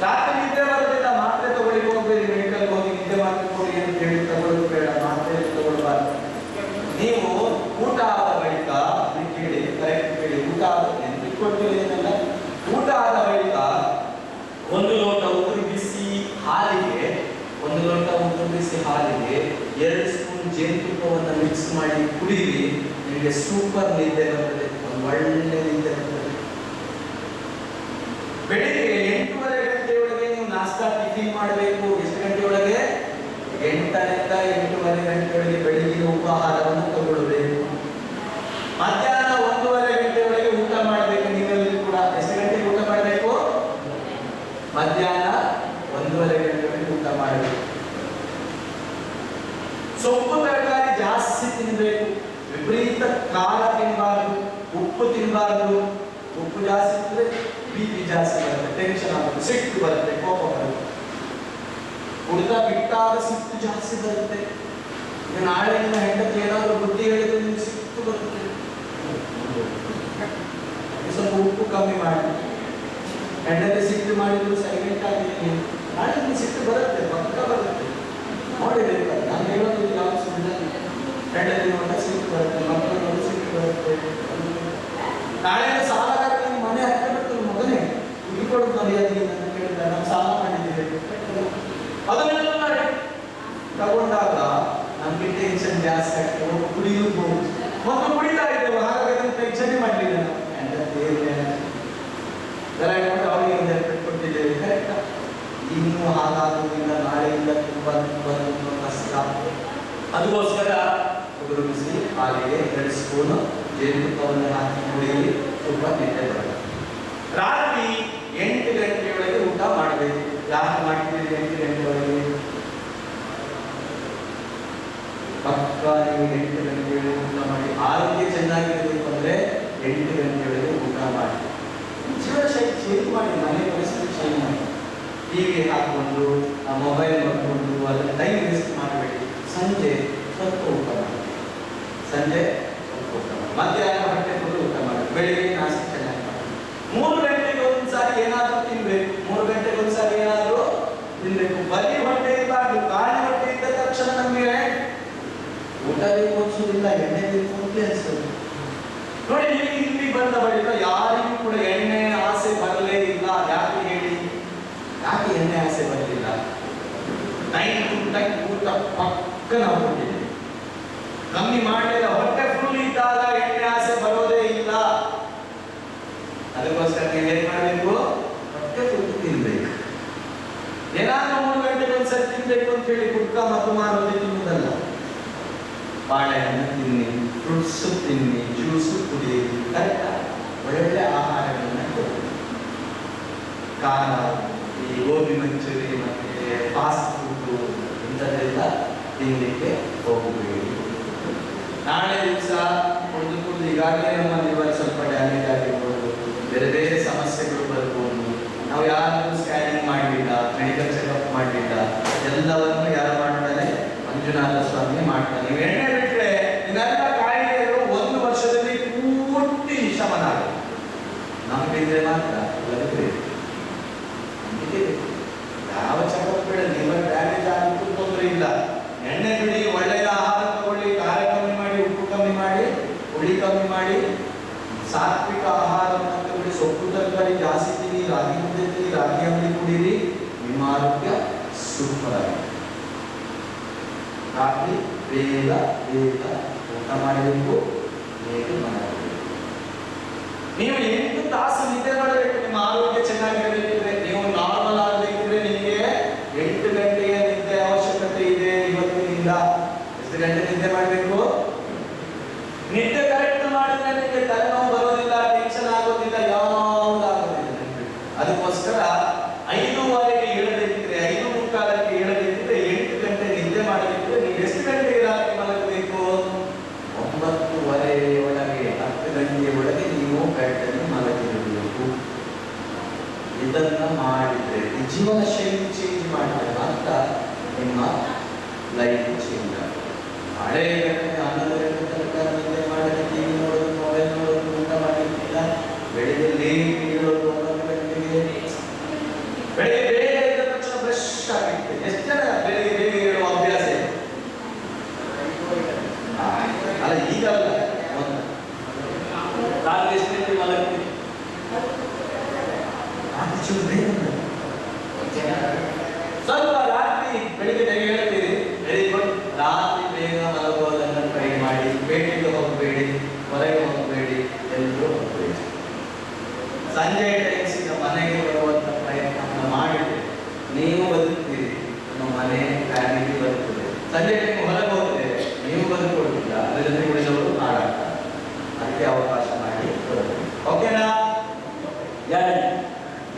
ರಾತ್ರಿ ನಿದ್ದೆ ಬರುವುದಿಲ್ಲ. ಮಾತ್ರೆ ತಗೊಳ್ಳಿ ಹೋಗ್ಬೇಡಿ. ಮೆಡಿಕಲ್ ಹೋಗಿ ನಿದ್ದೆ ಮಾತ್ರೆ ಕೊಡಿ ಅಂತ ಹೇಳಿ ತಗೊಳ್ಳೋದು ಬೇಡ. ಮಾತ್ರೆ ತಗೊಳ್ಬಾರ್ದು. ನೀವು ಊಟ ಆದ ಬಳಿಕ ಕೇಳಿ, ಕರೆಕ್ಟ್ ಕೇಳಿ. ಊಟ ಆದ ನೆನಪಿಟ್ಕೊಳ್ತೀರೇನಲ್ಲ, ಊಟ ಆದ ಬಳಿಕ 1 ಲೋಟ ಉಗುರು ಬಿಸಿ ಹಾಲಿಗೆ 2 ಸ್ಪೂನ್ ಜೇನುತುಪ್ಪವನ್ನು ಮಿಕ್ಸ್ ಮಾಡಿ ಕುಡಿಯಿರಿ. ನಿಮಗೆ ಸೂಪರ್ ನಿದ್ದೆ ಬರ್ತದೆ. ಒಂದು ಒಳ್ಳೆ ನಿದ್ದೆ ಬರ್ತದೆ. ಬೆಳಿಗ್ಗೆ 8:30 ಗಂಟೆಯೊಳಗೆ ನೀವು ನಾಷ್ಟಾ ಟಿಫಿನ್ ಮಾಡಬೇಕು. ಎಷ್ಟು ಗಂಟೆಯೊಳಗೆ? 8ರಿಂದ 8:30 ಗಂಟೆಯೊಳಗೆ ಬೆಳಿಗ್ಗೆ ಉಪಹಾರವನ್ನು ತಗೊಳ್ಳಬೇಕು. ಮಧ್ಯಾಹ್ನ 1:30 ಗಂಟೆಯೊಳಗೆ ಊಟ ಮಾಡಬೇಕು. ನೀವೆಲ್ಲರೂ ಕೂಡ ಎಷ್ಟು ಗಂಟೆಗೆ ಊಟ ಮಾಡಬೇಕು? ಮಧ್ಯಾಹ್ನ 1:30 ಗಂಟೆಯೊಳಗೆ ಊಟ ಮಾಡಬೇಕು. ಸೊಪ್ಪು ತರಕಾರಿ ಜಾಸ್ತಿ ತಿನ್ನಬೇಕು. ವಿಪರೀತ ಖಾರ ತಿನ್ನಬಾರ್ದು. ಉಪ್ಪು ತಿನ್ನಬಾರ್ದು. ಉಪ್ಪು ಜಾಸ್ತಿ ತಿಂದ್ರೆ ಬಿಪಿ ಜಾಸ್ತಿ ಬರುತ್ತೆ, ಟೆನ್ಷನ್ ಆಗುತ್ತೆ, ಸಿಟ್ಟು ಬರುತ್ತೆ, ಕೋಪ ಬರುತ್ತೆ. ಕುಡಿತಾ ಬಿಟ್ಟಾಗ ಸಿಟ್ಟು ಜಾಸ್ತಿ ಬರುತ್ತೆ. ಈಗ ನಾಳೆ ನಿಮ್ಮ ಹೆಂಡತಿ ಏನಾದರೂ ಬುದ್ಧಿ ಹೇಳಿದ್ರೆ ನಿಮ್ಗೆ ಸಿಟ್ಟು ಬರುತ್ತೆ. ಸ್ವಲ್ಪ ಉಪ್ಪು ಕಮ್ಮಿ ಮಾಡಿ. ಹೆಂಡತಿ ಸಿಟ್ಟು ಮಾಡಿದ್ರು ಸೈಲೆಂಟ್ ಆಗಿ ನಾಳೆ ನಿಮ್ಗೆ ಸಿಟ್ಟು ಬರುತ್ತೆ, ಪಕ್ಕ ಬರುತ್ತೆ. ನೋಡಿರ್ಬೇಕು. ನಾನು ಹೇಳೋದು ಯಾವ ಸುಳ್ಳು. ಹೆಂಡತಿ ನೋಡಿದ್ರೆ ಸಿಟ್ಟು ಬರುತ್ತೆ, ಮಕ್ಕಳು ನೋಡಿ ಸಿಟ್ಟು ಬರುತ್ತೆ. ನಾಳೆ ಸಾಲಗಾರ ನಿಮ್ಮ ಮನೆ ಹತ್ತಿರ ಬಿಟ್ಟು ಮಗನೇ ಹುಡುಕೊಡು ಮರ್ಯಾದೆ ಅಂತ ಕೇಳಿದ. ನಾವು ಸಾಲ ಮಾಡಿದ್ದೀವಿ ಅದನ್ನೆಲ್ಲ ತಗೊಂಡಾಗ ನಮ್ಗೆ ಟೆನ್ಷನ್ ಜಾಸ್ತಿ ಆಗ್ತದೆ. ಕುಡಿಯುವುದು ಮೊದಲು ಕುಡಿತಾ ಇದ್ದೇವೆ, ಹಾಗಾಗಿ ಅದನ್ನು ಟೆನ್ಷನ್ ಮಾಡಲಿಲ್ಲ. ಅವರಿಗೆ ಒಂದು ಕೊಟ್ಟಿದ್ದೇವೆ. ಕರೆಕ್ಟಾ? ಇನ್ನೂ ಹಾಗಾಗುವುದಿಲ್ಲ. ನಾಳೆಯಿಂದ ತುಂಬ ಕಷ್ಟ. ಅದಕ್ಕೋಸ್ಕರ ಉಗುರು ಬಿಸಿ ಹಾಲಿಗೆ 2 ಸ್ಪೂನ್ ಜೇನುತುಪ್ಪವನ್ನು ಹಾಕಿ ಕುಡಿಯಿರಿ. ತುಂಬ ನಿದ್ದೆ ಬರುತ್ತೆ. ರಾತ್ರಿ 8 ಗಂಟೆಯೊಳಗೆ ಊಟ ಮಾಡಬೇಕು. ಯಾಕೆ ಮಾಡ್ತೀರಿ 8 ಗಂಟೆಯೊಳಗೆ? ಪಕ್ಕ ನೀವು 8 ಗಂಟೆಯೊಳಗೆ ಊಟ ಮಾಡಿ. ಆರೋಗ್ಯ ಚೆನ್ನಾಗಿರಬೇಕು ಅಂದರೆ 8 ಗಂಟೆಯೊಳಗೆ ಊಟ ಮಾಡಿ. ಜೀವನ ಶೈಲಿ ಚೇಂಜ್ ಮಾಡಿ. ಮನೆ ಪರಿಸ್ಥಿತಿ ಚೇಂಜ್ ಮಾಡಿ. ಟಿವಿ ಹಾಕೊಂಡು ಮೊಬೈಲ್ ನೋಡಿಕೊಂಡು ಅದನ್ನು ಟೈಮ್ ವೇಸ್ಟ್ ಮಾಡಬೇಡಿ. ಸಂಜೆ ಸ್ವಲ್ಪ ಊಟ ಮಾಡಿ. ಸಂಜೆ ಊಟ ಮಾಡಿ, ಮಧ್ಯಾಹ್ನ ಹೊಟ್ಟೆ ಫುಲ್ ಊಟ ಮಾಡಿ, ಬೆಳಿಗ್ಗೆ ನಾಷ್ಟ ಚೆನ್ನಾಗಿ ಮಾಡಿ. 3 ಗಂಟೆಗೆ ಒಂದ್ಸಾರಿ ಏನಾದ್ರೂ ತಿನ್ಬೇಕು, 3 ಗಂಟೆಗೆ ಒಂದ್ಸಾರಿ ಏನಾದ್ರೂ ತಿನ್ಬೇಕು. ಬರೀ ಹೊಟ್ಟೆ ಇರಬಾರ್ದು. ಖಾಲಿ ಹೊಟ್ಟೆ ಇದ್ದ ತಕ್ಷಣ ನಮಗೆ ಊಟ ಬೇಕು ಅನ್ಸೋದಿಲ್ಲ, ಎಣ್ಣೆ ಬೇಕು ಅಂತ ಅನ್ಸೋದು. ನೋಡಿ, ನೀವು ಇಲ್ಲಿ ಬಂದ ಬಳಿಕ ಯಾರಿಗೂ ಕೂಡ ಎಣ್ಣೆ ಆಸೆ ಬರಲೇ ಇಲ್ಲ. ಯಾಕೆ ಹೇಳಿ? ಯಾಕೆ ಎಣ್ಣೆ ಆಸೆ ಬರಲಿಲ್ಲ? ಟೈಮ್ ಟು ಟೈಮ್ ಊಟ ಪಕ್ಕ ನಾವು ಕೊಟ್ಟಿದ್ದೀವಿ. ಕಮ್ಮಿ ಮಾಡಲಿಲ್ಲ. ಹೊಟ್ಟೆ ಫುಲ್ ಇದ್ದಾಗ ಎಣ್ಣೆ ಆಸೆ ಬರೋದೇ ಇಲ್ಲ. ಅದಕ್ಕೋಸ್ಕರ ನೀವು ಏನ್ ಮಾಡಬೇಕು? ಹೊಟ್ಟೆ ಫುಲ್ ತಿನ್ಬೇಕು. ಏನಾದ್ರೂ 3 ಗಂಟೆಗೆ ಒಂದ್ಸರಿ ತಿನ್ಬೇಕು ಅಂತ ಹೇಳಿ ಗುಟ್ಕ ಮತ್ತು ಮಾರೋದೇ ತಿನ್ನುವುದಲ್ಲ. ಬಾಳೆಹಣ್ಣು ತಿನ್ನಿ, ಫ್ರೂಟ್ಸ್ ತಿನ್ನಿ, ಜ್ಯೂಸ್ ಕುಡಿಯಿರಿ, ಕರೆಕ್ಟಾ? ಒಳ್ಳೆ ಆಹಾರಗಳನ್ನ ಕೊಡಿ. ಖಾರ, ಈ ಗೋಬಿ ಮಂಚೂರಿ ಮತ್ತೆ ಫಾಸ್ಟ್ ಫುಡ್ ಇಂಥದ್ದೆಲ್ಲ ತಿನ್ನಲಿಕ್ಕೆ ಹೋಗಬೇಡಿ. ನಾಳೆ ದಿವಸ ಕುಡಿದು ಈಗಾಗಲೇ ನಮ್ಮ ಲಿವರ್ ಸ್ವಲ್ಪ ಡ್ಯಾಮೇಜ್ ಆಗಿರ್ಬೋದು, ಬೇರೆ ಬೇರೆ ಸಮಸ್ಯೆಗಳು ಬರ್ಬೋದು. ನಾವು ಯಾರು ಸ್ಕ್ಯಾನಿಂಗ್ ಮಾಡಲಿಲ್ಲ, ಮೆಡಿಕಲ್ ಚೆಕಪ್ ಮಾಡಲಿಲ್ಲ, ಎಲ್ಲವನ್ನು ಯಾರು ಮಾಡ್ತಾರೆ? ಮಂಜುನಾಥ ಸ್ವಾಮಿ ಮಾಡ್ತಾರೆ. ನೀವು ಎಣ್ಣೆ ಬಿಟ್ಟರೆ ಇದೆಲ್ಲ ಕಾಯಿಲೆಗಳು 1 ವರ್ಷದಲ್ಲಿ ಪೂರ್ತಿ ಶಮನ ಆಗುತ್ತೆ. ನಮಗಿದ್ರೆ ಮಾತ್ರ ಯಾವ ಚೆಕಪ್ ಬೇಡ. ಲಿವರ್ ಡ್ಯಾಮೇಜ್ ಆಗಿತ್ತು ತೊಂದರೆ ಇಲ್ಲ, ಎಣ್ಣೆ ಬಿಡಿ, ಒಳ್ಳೆಯ ಆಹಾರ ತಗೊಳ್ಳಿ, ಖಾರ ಕಮ್ಮಿ ಮಾಡಿ, ಉಪ್ಪು ಕಮ್ಮಿ ಮಾಡಿ, ಹುಳಿ ಕಮ್ಮಿ ಮಾಡಿ, ಸಾತ್ವಿಕ ಆಹಾರವನ್ನು ತಗೊಳ್ಳಿ, ಸೊಪ್ಪು ತರಕಾರಿ ಜಾಸ್ತಿ ತಿನ್ನಿ, ರಾಗಿ ಮುದ್ದೆ ತಿನ್ನಿ, ರಾಗಿ ಅಂಬಲಿ ಕುಡೀರಿ, ನಿಮ್ಮ ಆರೋಗ್ಯ ಸೂಪರ್ ಆಗಿದೆ. ರಾತ್ರಿ ಬೇಗ ಬೇಗ ಊಟ ಮಾಡಬೇಕು, ಬೇಗ ಮಾಡಬೇಕು. ನೀವು 8 ತಾಸು ನಿದ್ದೆ ಮಾಡಬೇಕು. ನಿಮ್ಮ ಆರೋಗ್ಯ ಚೆನ್ನಾಗಿರಬೇಕಿದ್ರೆ, ನೀವು ನಾರ್ಮಲ್ ಆಗಬೇಕಿದ್ರೆ ನಿಮಗೆ 8 ಗಂಟೆಯ ನಿದ್ದೆ ಅವಶ್ಯಕತೆ ಇದೆ. ಇವತ್ತಿನಿಂದ ಎಷ್ಟು ಗಂಟೆ ನಿದ್ದೆ ಮಾಡಬೇಕು? ನಿದ್ದೆ ಕರೆಕ್ಟ್ ಮಾಡಿದ್ರೆ ನಿಮಗೆ ತಲೆನೋವು ಬರೋದಿಲ್ಲ, ಟೆನ್ಷನ್ ಆಗೋದಿಲ್ಲ, ಯಾವುದಾಗೋದಿಲ್ಲ. ಅದಕ್ಕೋಸ್ಕರ 5:15ಕ್ಕೆ ಏಳಬೇಕಿದ್ರೆ, 5:45ಕ್ಕೆ ಏಳಬೇಕಿದ್ರೆ, 8 ಗಂಟೆ ನಿದ್ದೆ ಮಾಡಬೇಕಿದ್ರೆ ನೀವು ಎಷ್ಟು ಗಂಟೆಗೆ ರಾತ್ರಿ ಮಲಗಬೇಕು? 9:30 ಒಳಗೆ, 10 ಗಂಟೆಯ ಒಳಗೆ ನೀವು ಬೆಡ್ಡಲ್ಲಿ ಮಲಗಿರಬೇಕು. ಇದನ್ನ ಮಾಡಿದ್ರೆ ಈ ಜೀವನ ಶೈಲಿ ಚೇಂಜ್ ಮಾಡಿದ್ರೆ ಮಾತ್ರ ನಿಮ್ಮ ಲೈಫ್ ಚೇಂಜ್ ಆಗುತ್ತೆ. ಹಳೆ ಗಂಟೆ 11 ಗಂಟೆ ತನಕ ನಿದ್ದೆ ಮಾಡಿದ್ರೆ ಟಿವಿ ನೋಡೋದು, ಮೊಬೈಲ್ ನೋಡೋದು, ಊಟ ಮಾಡಲಿಕ್ಕಿಲ್ಲ, ಬೆಳಿಗ್ಗೆ ಲೇಟ್ ಏಳೋದು 9 ಗಂಟೆಗೆ, ಬೆಳಿಗ್ಗೆ ಬೇಗ ಎದ್ದ ತಕ್ಷಣ ಫ್ರೆಶ್ ಆಗಿರುತ್ತೆ. ಎಷ್ಟು ಜನ ಬೆಳಿಗ್ಗೆ ಬೇಗ ಏಳುವ ಅಭ್ಯಾಸ ಇದೆ? ಅಲ್ಲ, ಈಗಲ್ಲ, ರಾತ್ರಿ ಎಷ್ಟು ಗಂಟೆಗೆ ಮಲಗ್ತೀವಿ? ಸ್ವಲ್ಪ ರಾತ್ರಿ ಬೆಳಿಗ್ಗೆ ಬೇಗ ಹೇಳ್ತೀರಿ, ವೆರಿ ಗುಡ್. ರಾತ್ರಿ ಬೇಗ ಮಲಗುವುದನ್ನು ಟ್ರೈ ಮಾಡಿ. ಭೇಟಿಗೆ ಹೋಗಬೇಡಿ, ಹೊರಗೆ ಹೋಗಬೇಡಿ, ಎಲ್ಲರೂ ಹೋಗಬೇಡಿ. ಸಂಜೆ ಟೈಮ್ಸಿಂದ ಮನೆಗೆ ಬರುವಂತ ಪ್ರಯತ್ನ ಮಾಡಿದ್ರೆ ನೀವು ಬದುಕ್ತೀರಿ, ನಿಮ್ಮ ಮನೆ ಫ್ಯಾಮಿಲಿ ಬದುಕ್ತದೆ. ಸಂಜೆ ಟೈಮ್ ಹೊರಗೆ ಹೋದ್ರೆ ನೀವು ಬದುಕೊಳ್ತಿಲ್ಲ, ಅದರ ಜೊತೆ ಉಳಿದವರು ಹಾಳಾಗ್ತಾರೆ. ಅದಕ್ಕೆ ಅವಕಾಶ ಮಾಡಿ ಬರಬೇಕು. ಓಕೆನಾ?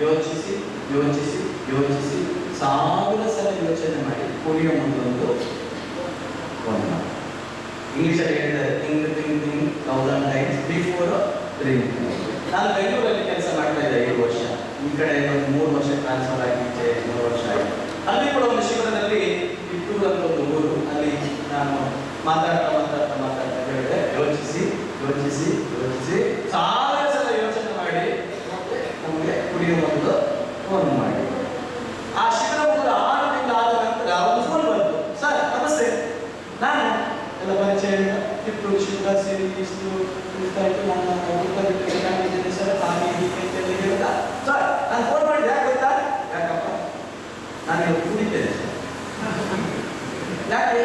ಯೋಚಿಸಿ ಯೋಚಿಸಿ ಯೋಚಿಸಿ 1000 ಸಲ ಯೋಚನೆ ಮಾಡಿ. ಕುಡಿಯೋ ಮುಂದೊಂದು ಇಂಗ್ಲಿಷಲ್ಲಿ ಹೇಳಿದ್ದಾರೆ, ಥಿಂಕ್ 1000 ಟೈಮ್ಸ್ ಬಿಫೋರ್ ಡ್ರಿಂಕ್. ನಾನು ಬೆಂಗಳೂರಲ್ಲಿ ಕೆಲಸ ಮಾಡ್ತಾ ಇದ್ದೆ 7 ವರ್ಷ. ಈ ಕಡೆ ಒಂದು 3 ವರ್ಷ ಟ್ರಾನ್ಸ್ಫರ್ ಆಗಿ 3 ವರ್ಷ ಆಯಿತು. ಅಲ್ಲಿ ಕೂಡ ಒಂದು ಶಿಬಿರದಲ್ಲಿ ಇಟ್ಟೂರು ಅಂತ ಒಂದು ಊರು, ಅಲ್ಲಿ ನಾನು ಮಾತಾಡ್ತಾ ಹೇಳಿದೆ, ಯೋಚಿಸಿ ಯೋಚಿಸಿ ಯೋಚಿಸಿ 1000 ಸಲ ಯೋಚನೆ ಮಾಡಿ ಮತ್ತೆ ನಮಗೆ ಕುಡಿಯುವ ಒಂದು ಫೋನ್ ಮಾಡಿ. ಆ ಶಿಬಿರ ಮುಗಿದ 6 ತಿಂಗಳಾದ ನಂತರ ಒಂದು ಫೋನ್ ಬಂತು. ಸರ್ ನಮಸ್ತೆ, ನಾನು ಎಲ್ಲ ಪರಿಚಯ ಕಿತ್ತೂರು ಶಿಬಿರ ಸೇರಿ ಇಷ್ಟು ನನ್ನ ಚೆನ್ನಾಗಿದ್ದೇನೆ ಸರ್, ಹಾಗೆ ಹೀಗೆ ಅಂತ ಹೇಳಿದ. ಸರ್ ನಾನು ಫೋನ್ ಮಾಡಿದೆ, ಯಾಕೆ ಗೊತ್ತಾ? ಯಾಕಪ್ಪ? ನಾನು ಇವತ್ತು ಕುಡಿತೇನೆ ಸರ್. ಯಾಕೆ?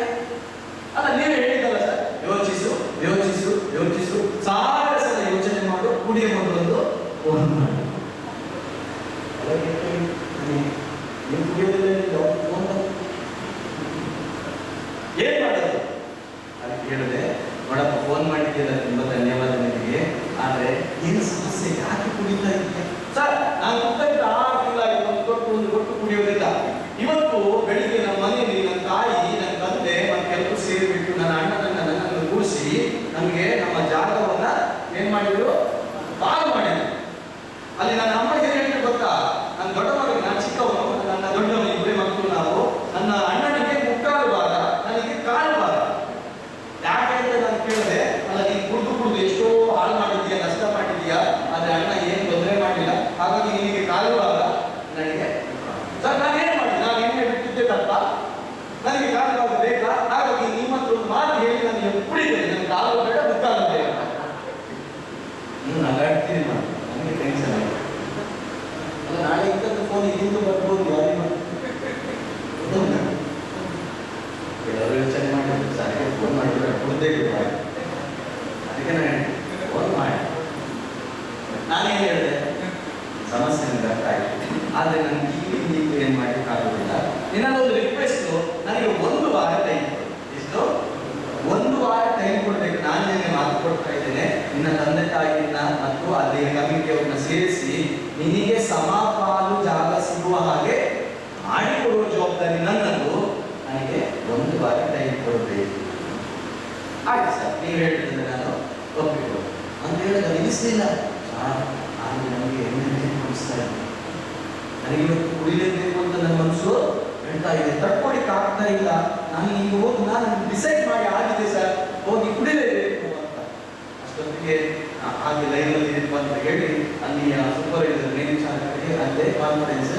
ಅಲ್ಲ, ನೀವು ಹೇಳಿದಲ್ಲ ಸರ್, ಯೋಚಿಸು ಯೋಚಿಸು ಯೋಚಿಸು 1000 ಸಲ ಯೋಚನೆ ಮಾಡು, ಕುಡಿಯ ಮೊದಲೊಂದು ಫೋನ್ ಮಾಡಿ. ನೀವು ಕುಡಿಯೋದಿಲ್ಲ, ಫೋನ್ ಏನ್ ಮಾಡೋದು? ಅದಕ್ಕೆ ಹೇಳಿದೆ, ನೋಡಪ್ಪ ಫೋನ್ ಮಾಡಿದ್ದೀರ, ತುಂಬಾ ಧನ್ಯವಾದ ನಿಮಗೆ. ಆದ್ರೆ ಏನು ಸಮಸ್ಯೆ, ಯಾಕೆ ಕುಡಿತಾ ಇದ್ದೀಯ? ಸರ್ ನಾನು ಕುಡಿತಾ 6 ತಿಂಗಳಾಗಿ ಒಂದು ಕೊಟ್ಟು ಕುಡಿಯೋದಿಲ್ಲ. ಇವತ್ತು ಬೆಳಿಗ್ಗೆ ನಮ್ಮ ಮನೆಯಲ್ಲಿ ನನ್ನ ತಾಯಿ, ನನ್ನ ತಂದೆ ಮತ್ತು ಕೆಲವರು ಸೇರಿಬಿಟ್ಟು ನನ್ನ ಅಣ್ಣನನ್ನು ಕೂರಿಸಿ ನಮಗೆ ನಮ್ಮ ಜಾಗವನ್ನ ಏನ್ ಮಾಡಿದ್ರು, ಪಾಲು ಮಾಡಿದ್ರು. ಅಲ್ಲಿ ನನ್ನ ಅಮ್ಮ ಏನ್ ಹೇಳಿದ್ರು ಗೊತ್ತಾ? ನನ್ನ ದೊಡ್ಡ ಮಗನಿಗೆ, ನಾನು ಚಿಕ್ಕವನು, ನನ್ನ ದೊಡ್ಡವನು, ಇಬ್ಬರೇ ಮಕ್ಕಳು ನಾವು. ನನ್ನ ಅಣ್ಣನಿಗೆ 3/4 ಭಾಗ, ನನಗೆ 1/4 ಭಾಗ. ಯಾಕೆ ಅಂತ ನಾನು ಕೇಳಿದೆ. ಆದರೆ ನನಗೆ ಈಗ ಏನು ಮಾಡಲಿಕ್ಕೆ ಆಗೋದಿಲ್ಲ. ನಿನ್ನದೊಂದು ರಿಕ್ವೆಸ್ಟು, ನನಗೆ 1 ವಾರ ಟೈಮ್ ಕೊಡು. ಎಷ್ಟು? 1 ವಾರ ಟೈಮ್ ಕೊಡಬೇಕು. ನಾನು ನಿನಗೆ ಮಾತು ಕೊಡ್ತಾ ಇದ್ದೇನೆ, ನಿನ್ನ ತಂದೆ ತಾಯಿಯನ್ನ ಮತ್ತು ಅಲ್ಲಿ ಕಮಿಟಿಯವ್ರನ್ನ ಸೇರಿಸಿ ನಿನಗೆ ಸಮಪಾಲು ಜಾಗ ಸಿಗುವ ಹಾಗೆ ಮಾಡಿಕೊಡುವ ಜವಾಬ್ದಾರಿ ನನ್ನದು. ನನಗೆ 1 ವಾರ ಟೈಮ್ ಕೊಡಬೇಕು. ಆಯ್ತು ಸರ್, ನೀವು ಹೇಳಿದ್ರೆ ನಾನು ಒಪ್ಪಿಕೊಂಡು ಅಂತ ಹೇಳಿದ ನಿಲ್ಲಿಸಲಿಲ್ಲ. ನಾನು ನನಗೆ ಎಣ್ಣೆ ಅನಿಸ್ತಾ ಇದೆ, ನನಗೆ ಇವತ್ತು ಕುಡಿಲೇಬೇಕು ಅಂತ ನನ್ನ ಮನಸ್ಸು ಹೇಳ್ತಾ ಇದೆ, ತಡ್ಕೊಳಿಕ್ಕೆ ಆಗ್ತಾ ಇಲ್ಲ. ನಾನು ಈಗ ಹೋಗಿ ನಾನು ಡಿಸೈಡ್ ಮಾಡಿ ಆಗಿದೆ ಸರ್, ಹೋಗಿ ಕುಡಿಲೇಬೇಕು ಅಂತ. ಅಷ್ಟೊತ್ತಿಗೆ ಹಾಗೆ ಲೈನಲ್ಲಿ ಇರಬೇಕು ಅಂತ ಹೇಳಿ ಅಲ್ಲಿಯ ಸೂಪರ್ವೈಸರ್ ಮೇಲ್ವಿಚಾರಕರಿಗೆ ಅಲ್ಲೇ ಕಾನ್ಫರೆನ್ಸ್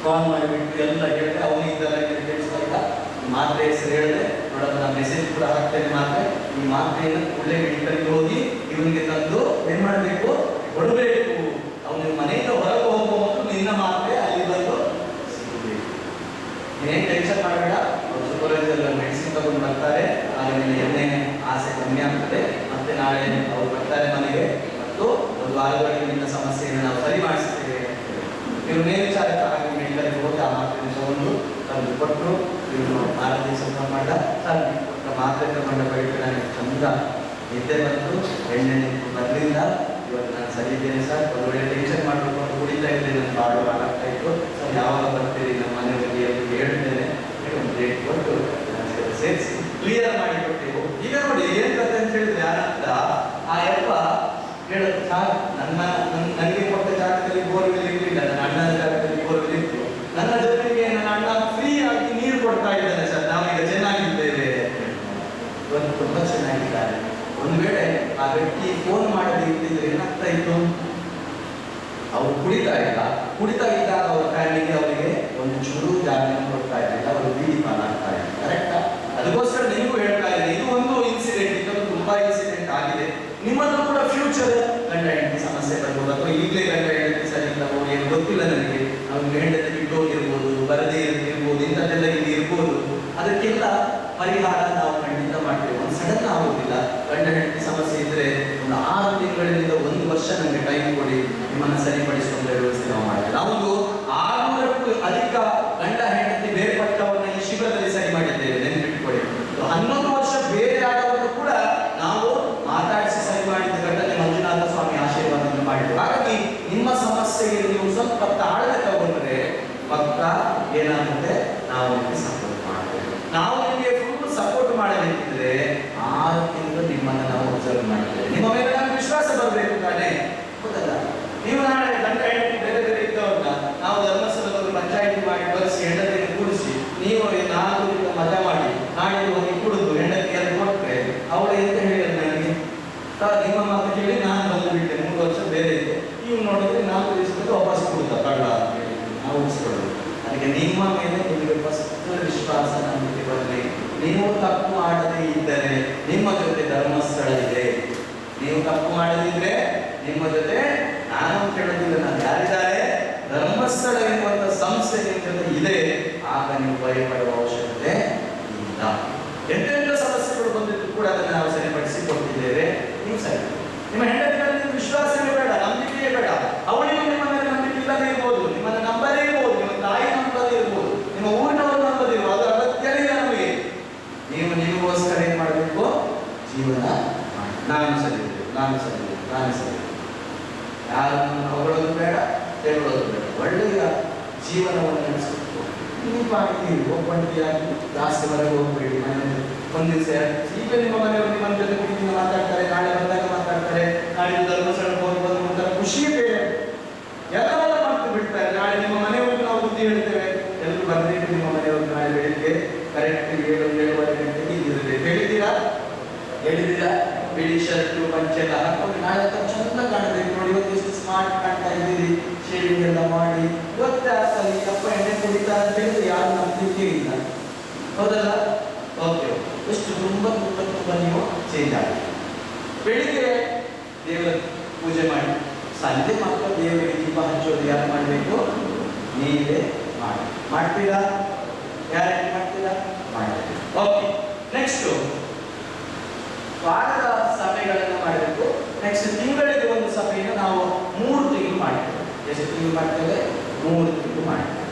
ಕಾಲ್ ಮಾಡಿಬಿಟ್ಟು ಎಲ್ಲ ಹೇಳಿದೆ. ಅವನಿಂದೆಲ್ಲ ಕೇಳಿಸ್ತಾ ಇಲ್ಲ. ಮಾತ್ರೆ ಹೆಸರು ಹೇಳಿದೆ, ನೋಡೋದು ನಾನು ಮೆಸೇಜ್ ಕೂಡ ಹಾಕ್ತೇನೆ. ಮಾತ್ರೆ, ಈ ಮಾತ್ರೆಯನ್ನು ಒಳ್ಳೆ ಮೆಡಿಕಲ್ಗೆ ಹೋಗಿ ಇವನಿಗೆ ತಂದು ಏನ್ ಮಾಡಬೇಕು, ಕೊಡಬೇಕು. ಅವನ ಮನೆಯಿಂದ ಹೊರಗೆ ಹೋಗುವ ಮೊದಲು ನಿನ್ನ ಮಾತ್ರೆ ಅಲ್ಲಿ ಬಂದು ಸಿಗಬೇಕು. ನೀನೇನು ಟೆನ್ಷನ್ ಮಾಡಬೇಡ, ಅವ್ರು ಸೂಪರ್ವೈಸರ್ ಮೆಡಿಸಿನ್ ತಗೊಂಡು ಬರ್ತಾರೆ. ಆಗ ನಿನ್ನ ಎಣ್ಣೆ ಆಸೆ ಕಮ್ಮಿ ಆಗ್ತದೆ. ಮತ್ತೆ ನಾಳೆ ಅವ್ರು ಬರ್ತಾರೆ ಮನೆಗೆ, ಮತ್ತು 1 ವಾರದೊಳಗೆ ನಿನ್ನ ಸಮಸ್ಯೆಯನ್ನು ನಾವು ಸರಿ ಮಾಡಿಸ್ತೇವೆ. ಇವರು ಮೇಲ್ವಿಚಾರಕ ಹಾಗೆ ಮೆಡಿಕಲ್ಗೆ ಹೋಗಿ ಆ ಮಾತ್ರೆಯನ್ನು ತಗೊಂಡು ತಂದು ಕೊಟ್ಟರು. ಇವರು 4 ದಿವಸ ಮಾಡ ಸರ್ ಕೊಟ್ಟ ಮಾತ್ರೆ ತಗೊಂಡ ಬಳಿಕ ನನಗೆ ಚಂದ ನಿದ್ದೆ ಬಂತು, ಎಣ್ಣೆ ಬರಲಿಲ್ಲ. ಇವತ್ತು ನಾನು ಸರಿ ಇದ್ದೇನೆ ಸರ್, ಒಳ್ಳೆ ಟೆನ್ಷನ್ ಮಾಡಬೇಕು ಅಂತ ಕುಡಿತಾ ಇದ್ದೇನೆ, ನನ್ನ ಭಾಳ ಆಗ್ತಾ ಇತ್ತು ಸರ್. ಯಾವಾಗ ಬರ್ತೀರಿ ನಮ್ಮ ಮನೆಯವರಿಗೆ ಅಂತ ಹೇಳ್ತೇನೆ. ಒಂದು ಡೇಟ್ ಕೊಟ್ಟು ಸೇರಿಸಿ ಕ್ಲಿಯರ್ ಮಾಡಿ ಕೊಟ್ಟೆವು. ಈಗ ನೋಡಿ ಏನ್ ಕತೆ ಅಂತ ಹೇಳಿದ್ರೆ, ಯಾರಂತ ಆ ಯಪ್ಪ ಹೇಳುದು, ಸರ್ ನನಗೆ ಕೊಟ್ಟ ಜಾಗದಲ್ಲಿ ಬೋರ್ವೆಲ್ ಇರಲಿಲ್ಲ, ನನ್ನ ಅಣ್ಣನ ಜಾಗದಲ್ಲಿ ಬೋರ್ವೆಲ್ ಇತ್ತು. ನನ್ನ ಜೊತೆಗೆ ನನ್ನ ಅಣ್ಣ ಫ್ರೀ ಆಗಿ ನೀರು ಕೊಡ್ತಾ ಇದ್ದಾನೆ ಸರ್, ನಾವೀಗ ಚೆನ್ನಾಗಿದ್ದೇವೆ. ಇವತ್ತು ತುಂಬಾ ಚೆನ್ನಾಗಿದ್ದಾರೆ. ಒಂದು ವೇಳೆ ಆ ವ್ಯಕ್ತಿ ಫೋನ್ ಮಾಡದೆ ಇದ್ದಿದ್ರೆ ಏನಾಗ್ತಾ ಇತ್ತು? ಅವ್ರು ಕುಡಿತಾ ಇದ್ದಾಗ ಅವರ ಫ್ಯಾಮಿಲಿ ಅವರಿಗೆ ಒಂದು ಚೂರು ಜಾಗವನ್ನು ಕೊಡ್ತಾ ಇರಲಿಲ್ಲ, ಅವರು ಬೀದಿ ಪಾಲಾಗ್ತಾ ಇದ್ದಾರೆ. ಕರೆಕ್ಟಾ? ಅದಕ್ಕೋಸ್ಕರ ನಿಮಗೂ ಹೇಳ್ತಾ ಇದ್ದಾರೆ, ಇದು ಒಂದು ಇನ್ಸಿಡೆಂಟ್, ಇದೊಂದು ತುಂಬಾ ಇನ್ಸಿಡೆಂಟ್ ಆಗಿದೆ. ನಿಮ್ಮಲ್ಲೂ ಕೂಡ ಫ್ಯೂಚರ್ ಗಂಡ ಹೆಂಡತಿ ಸಮಸ್ಯೆ ಬರ್ಬೋದು, ಅಥವಾ ಈಗಲೇ ಗಂಡ ಹೆಂಡತಿ ಸರಿ ಇಲ್ಲವೋ ಏನು ಗೊತ್ತಿಲ್ಲ ನನಗೆ. ನಾವು ಹೆಂಡತಿ ಬಿಟ್ಟೋಗಿರ್ಬೋದು, ಬರದೇ ಇರ್ಬೋದು, ಇಂಥದ್ದೆಲ್ಲ ಇಲ್ಲಿ ಇರ್ಬೋದು. ಅದಕ್ಕೆಲ್ಲ ಪರಿಹಾರ ನಾವು ಖಂಡಿತ ಮಾಡ್ತೇವೆ. ಒಂದು ಸಡನ್ ಆಗೋದಿಲ್ಲ. ಗಂಡ ಹೆಂಡತಿ ಸಮಸ್ಯೆ ಇದ್ರೆ ಒಂದು 6 ತಿಂಗಳಿಂದ 1 ವರ್ಷ ನಮಗೆ ಟೈಮ್ ಕೊಡಿ, ನಿಮ್ಮನ್ನು ಸರಿಪಡಿಸಿಕೊಂಡ ವ್ಯವಸ್ಥೆ ನಾವು ಮಾಡ್ತೇವೆ. ನಾವೊಂದು 600ಕ್ಕೂ ಅಧಿಕ ಗಂಡ ಹೆಂಡತಿ ಬೇರ್ಪಟ್ಟವರನ್ನ ಈ ಶಿಬಿರದಲ್ಲಿ ಸರಿ ಮಾಡಿದ್ದೇವೆ, ನೆನಪಿಟ್ಕೊಳ್ಳಿ. 11 ವರ್ಷ ಬೇರೆ ಆದವರು ಕೂಡ ನಾವು ಮಾತಾಡಿಸಿ ಸರಿ ಮಾಡಿದ ಘಟನೆ ಮಂಜುನಾಥ ಸ್ವಾಮಿ ಆಶೀರ್ವಾದವನ್ನು ಮಾಡಿದ್ದೇವೆ. ಹಾಗಾಗಿ ನಿಮ್ಮ ಸಮಸ್ಯೆಗೆ ನೀವು ಸ್ವಲ್ಪ ತಾಳ್ಮೆ ತಗೊಂಡ್ರೆ ಪಕ್ಕ ಏನಾಗುತ್ತೆ, ನಾವು ನಿಮಗೆ ಸಪೋರ್ಟ್ ಮಾಡ್ತೇವೆ. ನಾವು ನಿಮಗೆ ಫುಲ್ ಸಪೋರ್ಟ್ ಮಾಡಬೇಕಿದ್ರೆ 6 ತಿಂಗಳು ನಿಮ್ಮನ್ನು ನಾವು ಅಬ್ಸರ್ವ್ ಮಾಡ್ತೇವೆ. ನಿಮ್ಮ ಮೇಲೆ ನಮ್ಗೆ ವಿಶ್ವಾಸ ಬರಬೇಕು ತಾನೇ, ಹೌದಲ್ಲ? ನೀವು ನಾಳೆ ಗಂಡ ಹೆಂಡತಿ ಬೇರೆ ಬೇರೆ ಇದ್ದವ್ರನ್ನ ನಾವು ಧರ್ಮಸ್ಥಳದಲ್ಲಿ ಪಂಚಾಯಿತಿ ಮಾಡಿ ಬರೆಸಿ ಹೆಂಡತಿಯನ್ನು ಕೂಡಿಸಿ ನೀವು 4 ದಿನ ಮಜಾ ಮಾಡಿ ನಾಳೆ ಹೋಗಿ ಕುಡಿದು ಹೆಂಡತಿಯನ್ನು ಕೊಟ್ಟರೆ ಅವಳು ಎಂತ ಹೇಳಿದ್ರು ನನಗೆ, ನಿಮ್ಮ ಮಾತು ಕೇಳಿ ನಾನು ಬಂದು ಬಿಟ್ಟೆ, 3 ವರ್ಷ ಬೇರೆ ಇದೆ, ನೀವು ನೋಡಿದ್ರೆ 4 ದಿವಸದಲ್ಲಿ ವಾಪಸ್ ಕೊಡುತ್ತಾ ಕಳ್ಳ ಅಂತ ಹೇಳಿ ನಾವು ಉಳಿಸ್ಕೊಳ್ಳೋದು. ಅದಕ್ಕೆ ನಿಮ್ಮ ಮೇಲೆ ನಿಮಗೆ ಫಸ್ಟ್ ವಿಶ್ವಾಸ ನಂಬಿಕೆ ಬರಲಿ. ನೀವು ತಪ್ಪು ಮಾಡದೇ ಇದ್ದರೆ ನಿಮ್ಮ ಜೊತೆ ಧರ್ಮಸ್ಥಳ ಇದೆ. ನೀವು ತಪ್ಪು ಮಾಡದಿದ್ರೆ ನಿಮ್ಮ ಜೊತೆ, ನಾನು ಕೇಳೋದಿಲ್ಲ, ನಾನು ಯಾರಿದ್ದಾರೆ, ಧರ್ಮಸ್ಥಳ ಎನ್ನುವಂಥ ಸಂಸ್ಥೆ ನಿಮ್ಮ ಜೊತೆ ಇದೆ. ಆಗ ನೀವು ಭಯಪಡುವ ಅವಶ್ಯಕತೆ ಇಲ್ಲ. ಎಂತೆಂಥ ಸಮಸ್ಯೆಗಳು ಬಂದಿದ್ದು ಕೂಡ ಅದನ್ನು ನಾವು ಸರಿಪಡಿಸಿ ಕೊಟ್ಟಿದ್ದೇವೆ. ನೀವು ಸರಿ, ನಿಮ್ಮ ಹೆಂಡತಿಗಳಲ್ಲಿ ವಿಶ್ವಾಸವೇ ಬೇಡ, ನಂಬಿಕೆಯೇ ಬೇಡ. ಅವಳಿಗೂ ನಿಮ್ಮ ಮೇಲೆ ನಂಬಿಕೆ ಇಲ್ಲದೇ ಇರ್ಬೋದು, ನಿಮ್ಮನ್ನು ನಂಬದೇ ಇರ್ಬೋದು, ನಿಮ್ಮ ತಾಯಿ ನಂಬದೇ ಇರ್ಬೋದು, ನಿಮ್ಮ ಊರಿನವರು ನಂಬದಿರ್ಬೋದು. ಅದು ಅಗತ್ಯನೇ ಇಲ್ಲ ನಮಗೆ. ನೀವು ನಿಮಗೋಸ್ಕರ ಏನ್ ಮಾಡಬೇಕು? ಜೀವನ ಮಾಡಿ. ನಾನು ಸರಿ, ಯಾರನ್ನು ಹೊಗಳೋದು ಬೇಡ, ತೆಗೊಳ್ಳೋದು ಬೇಡ, ಒಳ್ಳೆಯ ಜೀವನವನ್ನು ನಡೆಸಬೇಕು. ನೀವು ಮಾಡ್ತೀವಿ ಒಬ್ಬಂಟಿಯಾಗಿ ಜಾಸ್ತಿ ಹೊರಗೆ ಹೋಗ್ಬೇಡಿ. ಒಂದು ದಿವಸ ಈಗ ನಿಮ್ಮ ಮನೆಯವರು ನಿಮ್ಮ ಜೊತೆ ಕುಟುಂಬ ಮಾತಾಡ್ತಾರೆ, ನಾಳೆ ಬಂದಾಗ ಮಾತಾಡ್ತಾರೆ, ನಾಳೆ ಧರ್ಮಸ್ಥಳಕ್ಕೆ ಹೋಗಿ ಬಂದು ಒಂಥರ ಖುಷಿಯೇ ಬೇರೆ, ಎಲ್ಲವೆಲ್ಲ ಮಾಡ್ತು ಬಿಡ್ತಾರೆ. ನಾಳೆ ನಿಮ್ಮ ಮನೆಯವ್ರಿಗೆ ನಾವು ಬುದ್ಧಿ ಹೇಳ್ತೇವೆ, ಎಲ್ಲರೂ ಬಂದಿಟ್ಟು ನಿಮ್ಮ ಮನೆಯವ್ರಿಗೆ ನಾಳೆ ಬೆಳಿಗ್ಗೆ ಕರೆಕ್ಟ್ 7-7:30 ಗಂಟೆಗೆ ಇರಬೇಕು. ಹೇಳಿದ್ದೀರಾ? ಬಿಳಿ ಶರ್ಟು ಪಂಚೆ ಎಲ್ಲ ಹಾಕೊಂಡು ನಾಳೆ ಚಂದ ಕಾಣಬೇಕು. ನೋಡಿ ಇವತ್ತು ಎಷ್ಟು ಸ್ಮಾರ್ಟ್ ಕಾಣ್ತಾ ಇದ್ದೀರಿ, ಶೇವಿಂಗ್ ಎಲ್ಲ ಮಾಡಿ. ಇವತ್ತೇ ಆಗ್ತದೆ ಅಪ್ಪ ಎಣ್ಣೆ ಕುಡಿತಾ ಅಂತ ಹೇಳಿದ್ರೆ ಯಾರು ನಂಬಿಕೆ ಇಲ್ಲ, ಹೌದಲ್ಲ? ಓಕೆ, ಎಷ್ಟು ತುಂಬ ನೀವು ಚೇಂಜ್ ಆಗಿ ಬೆಳಿಗ್ಗೆ ದೇವರ ಪೂಜೆ ಮಾಡಿ, ಸಂಜೆ ಮಾತ್ರ ದೇವರಿಗೆ ದೀಪ ಹಚ್ಚೋದು ಯಾರು ಮಾಡಬೇಕು? ನೀವೇ ಮಾಡ್ತೀರಾ? ಯಾರು ಮಾಡ್ತೀರಾ? ಮಾಡ್ತೀರಾ. ಓಕೆ, ನೆಕ್ಸ್ಟ್ ವಾರದ ಸಭೆಗಳನ್ನು ಮಾಡಬೇಕು. ನೆಕ್ಸ್ಟ್ ತಿಂಗಳಿಗೆ ಒಂದು ಸಭೆಯನ್ನು ನಾವು 3 ತಿಂಗಳು ಮಾಡ್ತೇವೆ. ಎಷ್ಟು ತಿಂಗಳು ಮಾಡ್ತೇವೆ? 3 ತಿಂಗಳು ಮಾಡ್ತೇವೆ.